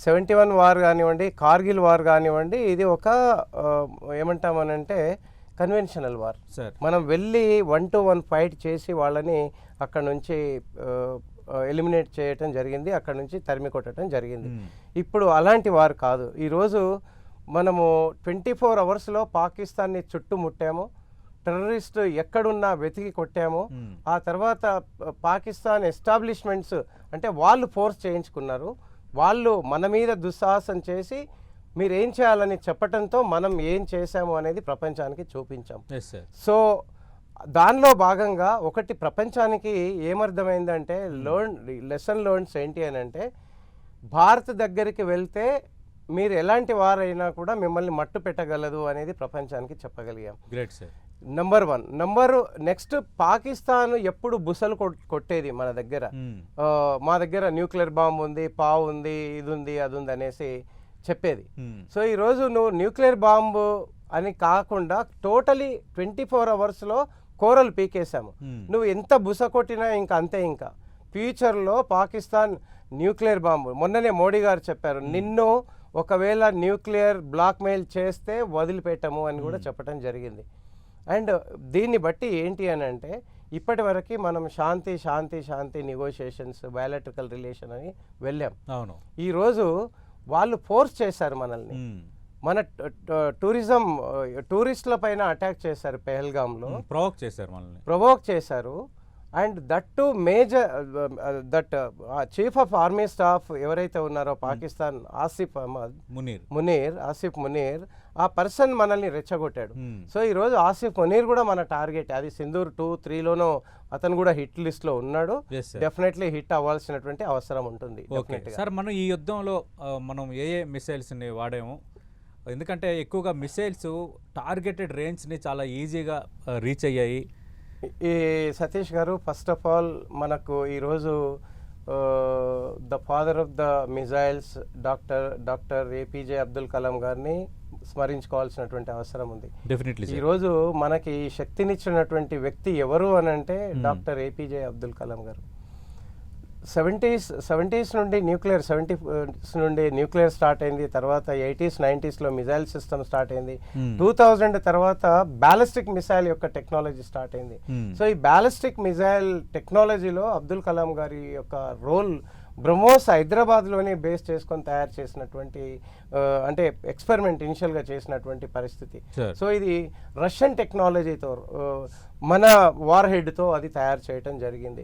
71 war కానివ్వండి, Kargil war కానివ్వండి, ఇది ఒక ఏమంటామనంటే కన్వెన్షనల్ వార్. సార్ మనం వెళ్ళి 1-to-1 ఫైట్ చేసి వాళ్ళని అక్కడ నుంచి ఎలిమినేట్ చేయటం జరిగింది, అక్కడ నుంచి తరిమి కొట్టడం జరిగింది. ఇప్పుడు అలాంటి వారు కాదు. ఈరోజు మనము 24 అవర్స్లో పాకిస్తాన్ని చుట్టుముట్టాము, టెర్రరిస్ట్ ఎక్కడున్నా వెతికి కొట్టాము. ఆ తర్వాత పాకిస్తాన్ ఎస్టాబ్లిష్మెంట్స్ అంటే వాళ్ళు ఫోర్స్ చేయించుకున్నారు, వాళ్ళు మన మీద దుస్సాహసం చేసి మీరు ఏం చేయాలని చెప్పటంతో మనం ఏం చేశాము అనేది ప్రపంచానికి చూపించాం. సో దానిలో భాగంగా ఒకటి ప్రపంచానికి ఏమర్థమైందంటే లెసన్ లెర్న్స్ ఏంటి అని అంటే, భారత్ దగ్గరికి వెళ్తే మీరు ఎలాంటి వారైనా కూడా మిమ్మల్ని మట్టు పెట్టగలదు అనేది ప్రపంచానికి చెప్పగలిగాం. Great sir. Number 1. Next, Pakistan ఎప్పుడు బుసలు కొట్టేది మన దగ్గర, మా దగ్గర న్యూక్లియర్ బాంబ్ ఉంది, పావు ఉంది, ఇది ఉంది, అది ఉంది అనేసి చెప్పేది. సో ఈరోజు నువ్వు న్యూక్లియర్ బాంబు అని కాకుండా టోటలీ 24 అవర్స్లో కోరలు పీకేశాము. నువ్వు ఎంత బుస కొట్టినా ఇంకా అంతే. ఇంకా ఫ్యూచర్లో పాకిస్తాన్ న్యూక్లియర్ బాంబు, మొన్ననే మోడీ గారు చెప్పారు, నిన్ను ఒకవేళ న్యూక్లియర్ బ్లాక్మెయిల్ చేస్తే వదిలిపెట్టము అని కూడా చెప్పడం జరిగింది. అండ్ దీన్ని బట్టి ఏంటి అని అంటే, ఇప్పటి వరకు మనం శాంతి శాంతి శాంతి నెగోషియేషన్స్, బయాలెట్రికల్ రిలేషన్ అని వెళ్ళాం. అవును. ఈరోజు వాళ్ళు ఫోర్స్ చేశారు మనల్ని, మన టూరిస్టుల పైన అటాక్ చేశారు, పెహల్గాంలో ప్రొవోక్ చేశారు. And that to major chief of army staff ఎవరైతే ఉన్నారో పాకిస్తాన్, ఆసిఫ్ మునీర్, ఆ పర్సన్ మనల్ని రెచ్చగొట్టాడు. సో ఈరోజు ఆసిఫ్ మునీర్ కూడా మన టార్గెట్. అది సింధూర్ 2-3లోనో అతను కూడా హిట్ లిస్ట్ లో ఉన్నాడు. డెఫినెట్లీ హిట్ అవ్వాల్సినటువంటి అవసరం ఉంటుంది. సార్, మనం ఈ యుద్ధంలో మనం ఏ మిసైల్స్ ని వాడాము? ఎందుకంటే ఎక్కువగా మిసైల్స్ టార్గెటెడ్ రేంజ్ని చాలా ఈజీగా రీచ్ అయ్యాయి. ఈ సతీష్ గారు, ఫస్ట్ ఆఫ్ ఆల్ మనకు ఈరోజు the father of the missiles doctor APJ Abdul Kalam గారిని స్మరించుకోవాల్సినటువంటి అవసరం ఉంది. డెఫినెట్లీ. ఈరోజు మనకి శక్తినిచ్చినటువంటి వ్యక్తి ఎవరు అని అంటే డాక్టర్ ఏపీజే అబ్దుల్ కలాం గారు. 70s నుండి న్యూక్లియర్ స్టార్ట్ అయింది, తర్వాత 80s 90sలో మిజైల్ సిస్టమ్ స్టార్ట్ అయింది, 2000 తర్వాత బ్యాలిస్టిక్ మిసైల్ యొక్క టెక్నాలజీ స్టార్ట్ అయింది. సో ఈ బ్యాలిస్టిక్ మిసైల్ టెక్నాలజీలో అబ్దుల్ కలాం గారి యొక్క రోల్, బ్రహ్మోస్ హైదరాబాద్లోనే బేస్ చేసుకొని తయారు చేసినటువంటి అంటే ఎక్స్పెరిమెంట్ ఇనిషియల్గా చేసినటువంటి పరిస్థితి. సో ఇది రష్యన్ టెక్నాలజీతో మన వార్ హెడ్తో అది తయారు చేయటం జరిగింది.